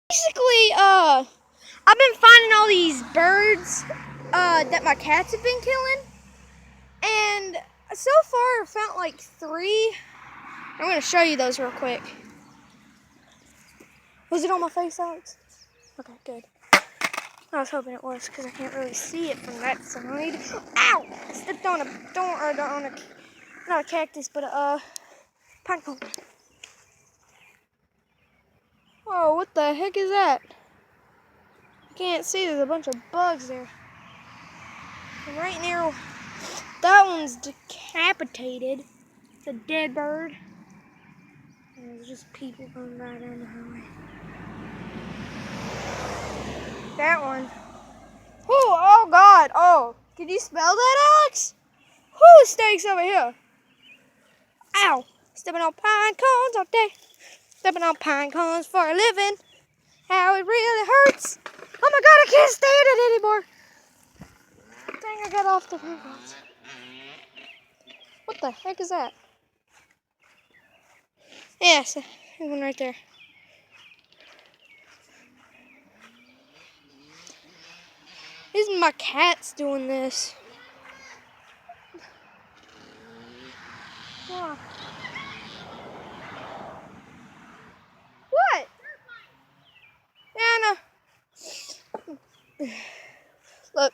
Basically, I've been finding all these birds that my cats have been killing, and so far I've found like 3. I'm gonna show you those real quick. Was it on my face, Alex? Okay, good. I was hoping it was because I can't really see it from that side. Ow! I stepped on a thorn, or on a, not a cactus, but a pine cone. Whoa, what the heck is that? I can't see, there's a bunch of bugs there. And right now, that one's decapitated. It's a dead bird. And there's just people going by down the highway. That one. Oh God. Oh, can you smell that, Alex? Whoo, steaks over here. Ow. Stepping on pine cones all day. Stepping on pine cones for a living. How it really hurts. Oh my God, I can't stand it anymore. Dang, I got off the pine cones. What the heck is that? Yes, one right there. These are my cats doing this. Yeah. What? Yeah, I know. Look.